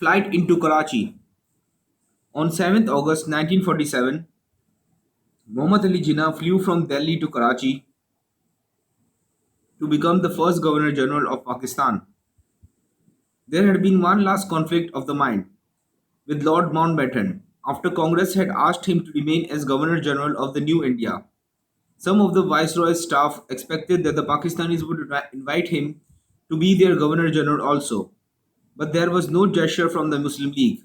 Flight into Karachi. On 7th August 1947, Muhammad Ali Jinnah flew from Delhi to Karachi to become the first Governor General of Pakistan. There had been one last conflict of the mind with Lord Mountbatten after Congress had asked him to remain as Governor General of the new India. Some of the Viceroy's staff expected that the Pakistanis would invite him to be their Governor General also, but there was no gesture from the Muslim League.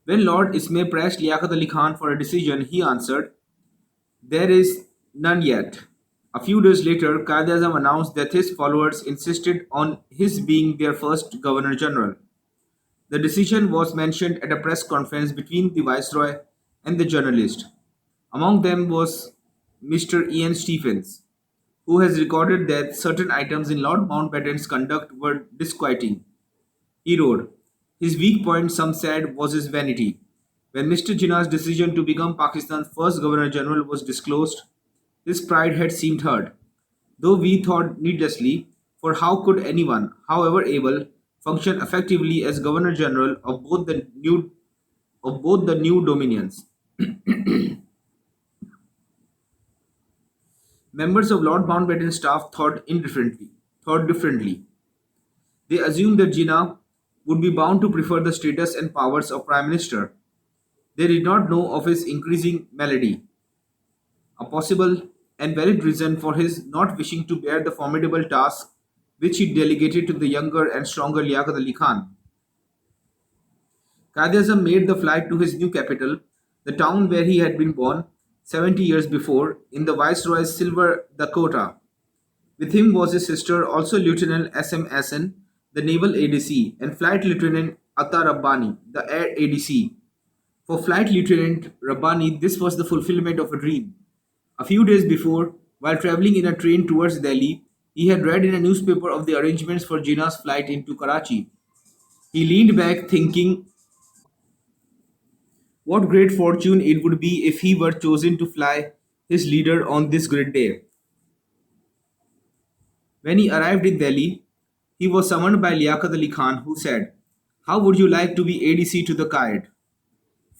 When Lord Ismay pressed Liaquat Ali Khan for a decision, he answered, "There is none yet." A few days later, Quaid-e-Azam announced that his followers insisted on his being their first Governor General. The decision was mentioned at a press conference between the Viceroy and the journalist. Among them was Mr. Ian Stephens, who has recorded that certain items in Lord Mountbatten's conduct were disquieting. He wrote, "His weak point, some said, was his vanity. When Mr. Jinnah's decision to become Pakistan's first Governor General was disclosed, his pride had seemed hurt, though we thought needlessly, for how could anyone, however able, function effectively as Governor General of both the new dominions?" Members of Lord Mountbatten's staff thought differently. They assumed that Jinnah would be bound to prefer the status and powers of Prime Minister. They did not know of his increasing malady, a possible and valid reason for his not wishing to bear the formidable task which he delegated to the younger and stronger Liaquat Ali Khan. Quaid-e-Azam made the flight to his new capital, the town where he had been born 70 years before, in the Viceroy's silver Dakota. With him was his sister, also Lieutenant S.M. Hassan, the Naval ADC, and Flight Lieutenant Atta Rabbani, the Air ADC. For Flight Lieutenant Rabbani, this was the fulfillment of a dream. A few days before, while traveling in a train towards Delhi, he had read in a newspaper of the arrangements for Jinnah's flight into Karachi. He leaned back thinking what great fortune it would be if he were chosen to fly his leader on this great day. When he arrived in Delhi, he was summoned by Liaquat Ali Khan, who said, "How would you like to be ADC to the Qaid?"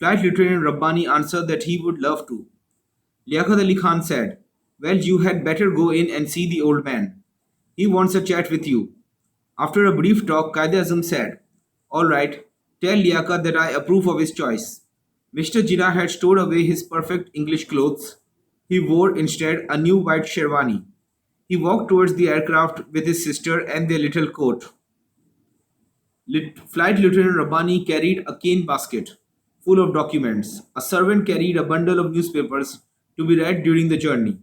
Flight Lieutenant Rabbani answered that he would love to. Liaquat Ali Khan said, "Well, you had better go in and see the old man. He wants a chat with you." After a brief talk, Quaid-e-Azam said, "All right, tell Liaquat that I approve of his choice." Mr. Jinnah had stored away his perfect English clothes. He wore instead a new white sherwani. He walked towards the aircraft with his sister and their little coat. Flight Lieutenant Rabbani carried a cane basket full of documents. A servant carried a bundle of newspapers to be read during the journey.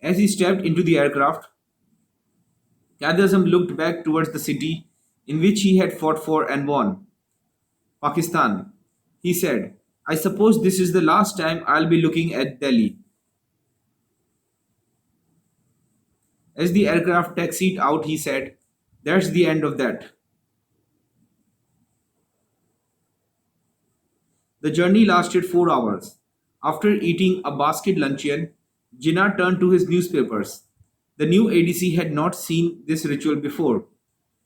As he stepped into the aircraft, Quaid-e-Azam looked back towards the city in which he had fought for and won, Pakistan. He said, "I suppose this is the last time I'll be looking at Delhi." As the aircraft taxied out, he said, "That's the end of that." The journey lasted 4 hours. After eating a basket luncheon, Jinnah turned to his newspapers. The new ADC had not seen this ritual before,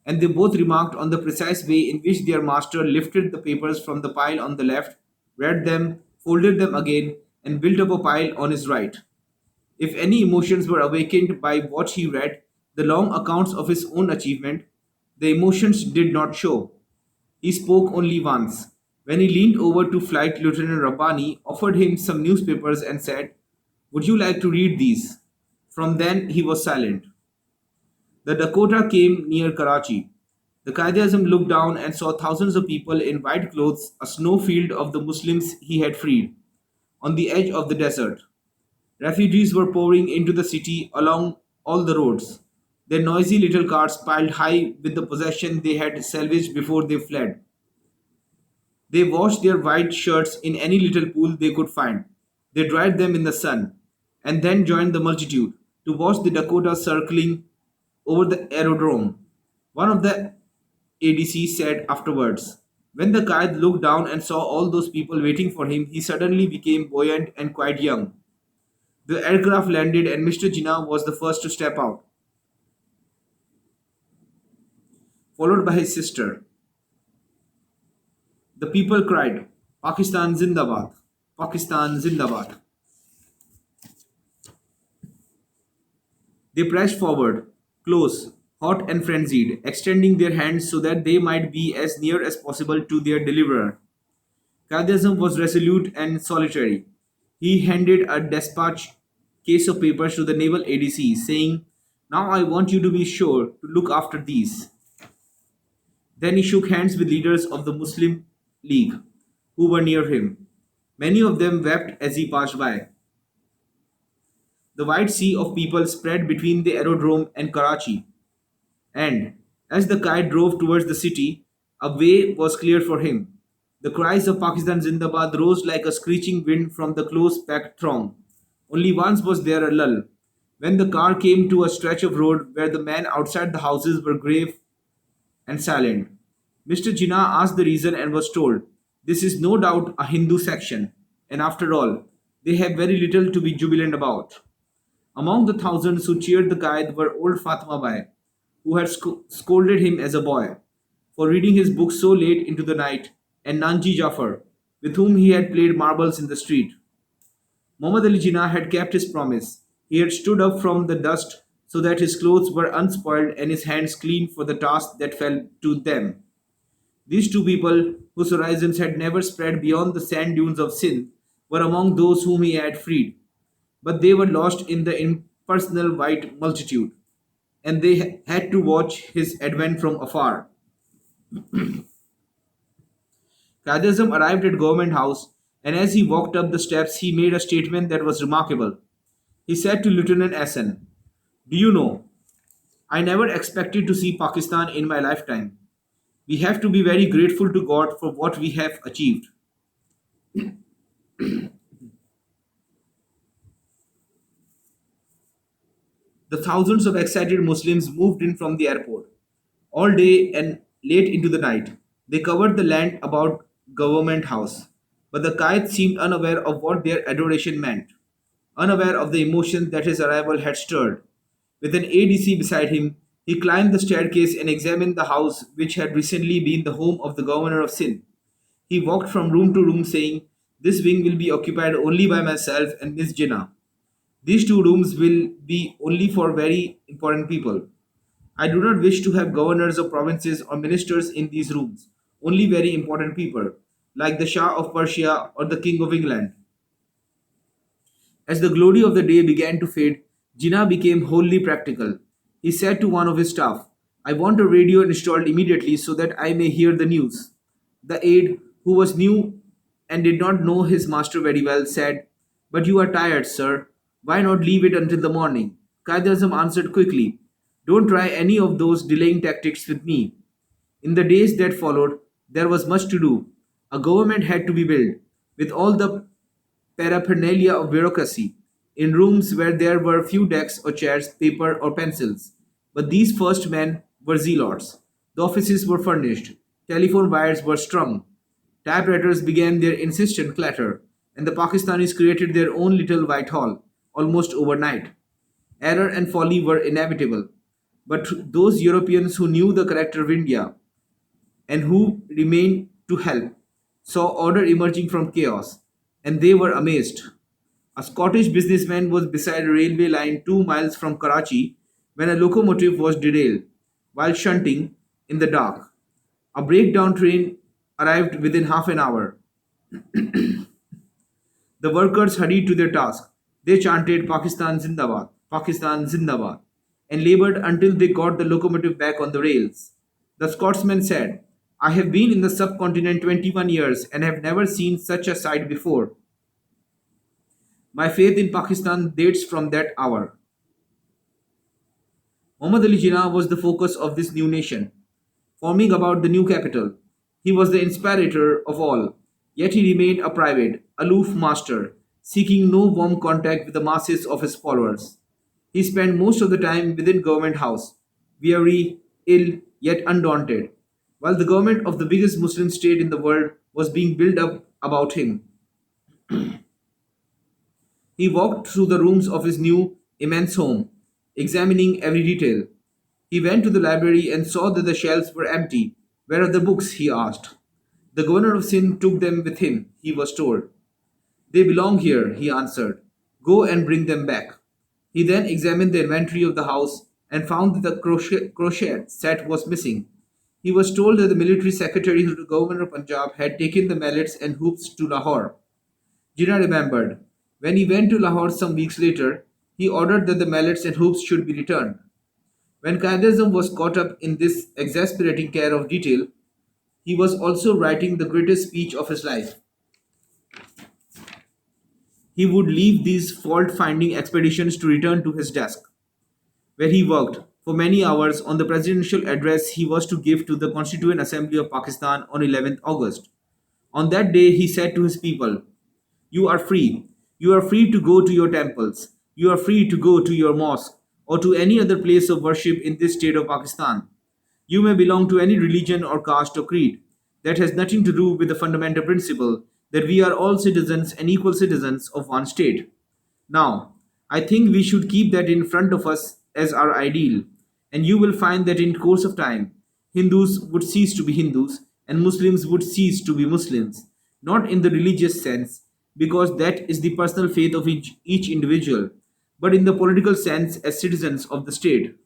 and they both remarked on the precise way in which their master lifted the papers from the pile on the left, read them, folded them again, and built up a pile on his right. If any emotions were awakened by what he read, the long accounts of his own achievement, the emotions did not show. He spoke only once, when he leaned over to Flight Lieutenant Rabbani, offered him some newspapers, and said, "Would you like to read these?" From then he was silent. The Dakota came near Karachi. The Quaid-e-Azam looked down and saw thousands of people in white clothes, a snowfield of the Muslims he had freed, on the edge of the desert. Refugees were pouring into the city along all the roads, their noisy little carts piled high with the possession they had salvaged before they fled. They washed their white shirts in any little pool they could find. They dried them in the sun, and then joined the multitude to watch the Dakota circling over the aerodrome. One of the ADC said afterwards, "When the Qaid looked down and saw all those people waiting for him, he suddenly became buoyant and quite young." The aircraft landed and Mr. Jinnah was the first to step out. followed by his sister. The people cried, Pakistan Zindabad! Pakistan Zindabad! They pressed forward, close, hot and frenzied, extending their hands so that they might be as near as possible to their deliverer. Qaidism was resolute and solitary. He handed a despatch case of papers to the naval ADC, saying, Now I want you to be sure to look after these. Then he shook hands with leaders of the Muslim League who were near him. Many of them wept as he passed by. The wide sea of people spread between the aerodrome and Karachi, and as the kite drove towards the city, a way was cleared for him. The cries of Pakistan Zindabad rose like a screeching wind from the close packed throng. Only once was there a lull, when the car came to a stretch of road where the men outside the houses were grave and silent. Mr. Jinnah asked the reason and was told, This is no doubt a Hindu section, and after all, they have very little to be jubilant about. Among the thousands who cheered the Qaid were old Fatima Bai, who had scolded him as a boy for reading his book so late into the night, and Nanji Jafar, with whom he had played marbles in the street. Muhammad Ali Jinnah had kept his promise. He had stood up from the dust so that his clothes were unspoiled and his hands clean for the task that fell to them. These two people, whose horizons had never spread beyond the sand dunes of Sindh, were among those whom he had freed, but they were lost in the impersonal white multitude, and they had to watch his advent from afar. Qaidism arrived at Government House, and as he walked up the steps, he made a statement that was remarkable. He said to Lieutenant Hassan, Do you know, I never expected to see Pakistan in my lifetime. We have to be very grateful to God for what we have achieved. The thousands of excited Muslims moved in from the airport. All day and late into the night, they covered the land about Government House. But the Qaid seemed unaware of what their adoration meant, unaware of the emotion that his arrival had stirred. With an ADC beside him, he climbed the staircase and examined the house which had recently been the home of the governor of Sindh. He walked from room to room saying, This wing will be occupied only by myself and Miss Jinnah. These two rooms will be only for very important people. I do not wish to have governors of provinces or ministers in these rooms, only very important people, like the Shah of Persia or the King of England. As the glory of the day began to fade, Jinnah became wholly practical. He said to one of his staff, I want a radio installed immediately so that I may hear the news. The aide, who was new and did not know his master very well, said, But you are tired, sir. Why not leave it until the morning? Qaidazam answered quickly, Don't try any of those delaying tactics with me. In the days that followed, there was much to do. A government had to be built, with all the paraphernalia of bureaucracy, in rooms where there were few desks or chairs, paper or pencils. But these first men were zealots. The offices were furnished, telephone wires were strung, typewriters began their insistent clatter, and the Pakistanis created their own little Whitehall almost overnight. Error and folly were inevitable, but those Europeans who knew the character of India and who remained to help saw order emerging from chaos, and they were amazed. A Scottish businessman was beside a railway line 2 miles from Karachi when a locomotive was derailed while shunting in the dark. A breakdown train arrived within half an hour. The workers hurried to their task. They chanted Pakistan Zindabad, and labored until they got the locomotive back on the rails. The Scotsman said, I have been in the subcontinent 21 years and have never seen such a sight before. My faith in Pakistan dates from that hour. Muhammad Ali Jinnah was the focus of this new nation, forming about the new capital. He was the inspirator of all, yet he remained a private, aloof master, seeking no warm contact with the masses of his followers. He spent most of the time within Government House, weary, ill, yet undaunted, while the government of the biggest Muslim state in the world was being built up about him. He walked through the rooms of his new, immense home, examining every detail. He went to the library and saw that the shelves were empty. Where are the books? He asked. The governor of Sindh took them with him, he was told. They belong here, he answered. Go and bring them back. He then examined the inventory of the house and found that the crochet set was missing. He was told that the military secretary to the governor of Punjab had taken the mallets and hoops to Lahore. Jinnah remembered. When he went to Lahore some weeks later, he ordered that the mallets and hoops should be returned. When Qaidism was caught up in this exasperating care of detail, he was also writing the greatest speech of his life. He would leave these fault finding expeditions to return to his desk, where he worked for many hours on the presidential address he was to give to the Constituent Assembly of Pakistan on 11th August. On that day, he said to his people, You are free. You are free to go to your temples. You are free to go to your mosque or to any other place of worship in this state of Pakistan. You may belong to any religion or caste or creed. That has nothing to do with the fundamental principle that we are all citizens and equal citizens of one state. Now, I think we should keep that in front of us as our ideal, and you will find that in course of time, Hindus would cease to be Hindus and Muslims would cease to be Muslims, not in the religious sense, because that is the personal faith of each individual, but in the political sense as citizens of the state.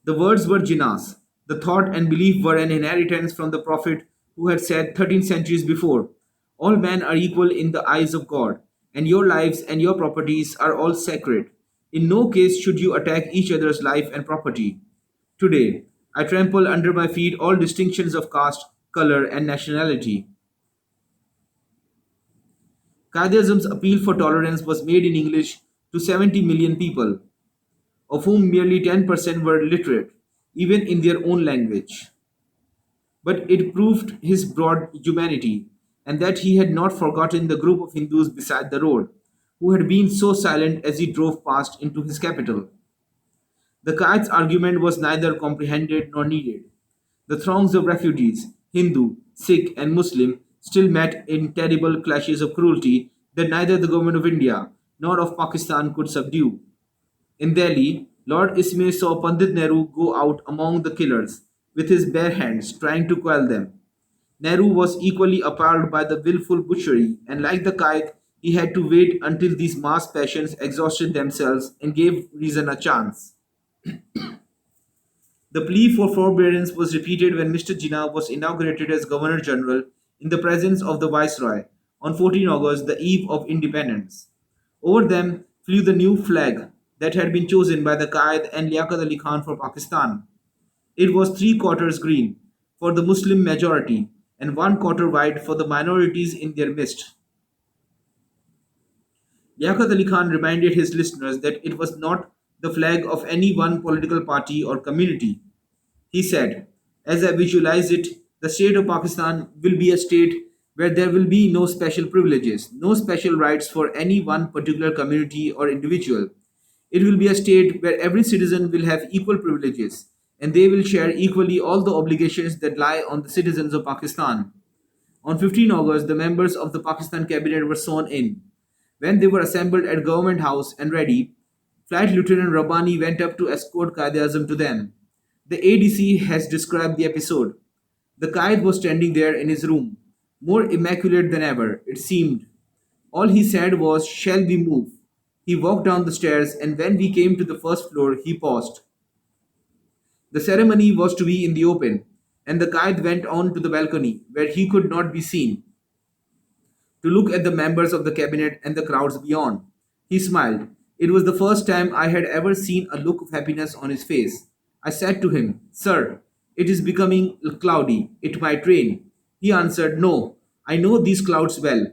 The words were Jinnah's. The thought and belief were an inheritance from the Prophet who had said 13 centuries before, All men are equal in the eyes of God, and your lives and your properties are all sacred. In no case should you attack each other's life and property. Today, I trample under my feet all distinctions of caste, color, and nationality. Qaidism's appeal for tolerance was made in English to 70 million people, of whom merely 10% were literate, even in their own language. But it proved his broad humanity, and that he had not forgotten the group of Hindus beside the road, who had been so silent as he drove past into his capital. The Qaid's argument was neither comprehended nor needed. The throngs of refugees, Hindu, Sikh, and Muslim, still met in terrible clashes of cruelty that neither the government of India nor of Pakistan could subdue. In Delhi, Lord Ismay saw Pandit Nehru go out among the killers with his bare hands, trying to quell them. Nehru was equally appalled by the wilful butchery, and like the Qaid, he had to wait until these mass passions exhausted themselves and gave reason a chance. The plea for forbearance was repeated when Mr. Jinnah was inaugurated as Governor General in the presence of the Viceroy on 14 August, the eve of independence. Over them flew the new flag that had been chosen by the Qaid and Liaquat Ali Khan for Pakistan. It was three quarters green for the Muslim majority and one quarter white for the minorities in their midst. Liaquat Ali Khan reminded his listeners that it was not the flag of any one political party or community. He said, As I visualize it, the state of Pakistan will be a state where there will be no special privileges, no special rights for any one particular community or individual. It will be a state where every citizen will have equal privileges and they will share equally all the obligations that lie on the citizens of Pakistan. On 15 August, the members of the Pakistan cabinet were sworn in. When they were assembled at Government House and ready, Flight Lieutenant Rabbani went up to escort Qaid-e-Azam to them. The ADC has described the episode. The Qaid was standing there in his room, more immaculate than ever, it seemed. All he said was, Shall we move? He walked down the stairs, and when we came to the first floor, he paused. The ceremony was to be in the open, and the Qaid went on to the balcony, where he could not be seen, to look at the members of the cabinet and the crowds beyond. He smiled. It was the first time I had ever seen a look of happiness on his face. I said to him, Sir, it is becoming cloudy. It might rain. He answered, No, I know these clouds well.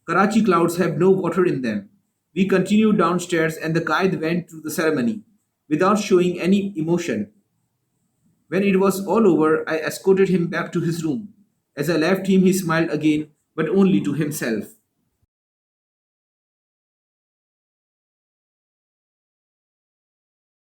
Karachi clouds have no water in them. We continued downstairs and the Qaid went through the ceremony without showing any emotion. When it was all over, I escorted him back to his room. As I left him, he smiled again, but only to himself.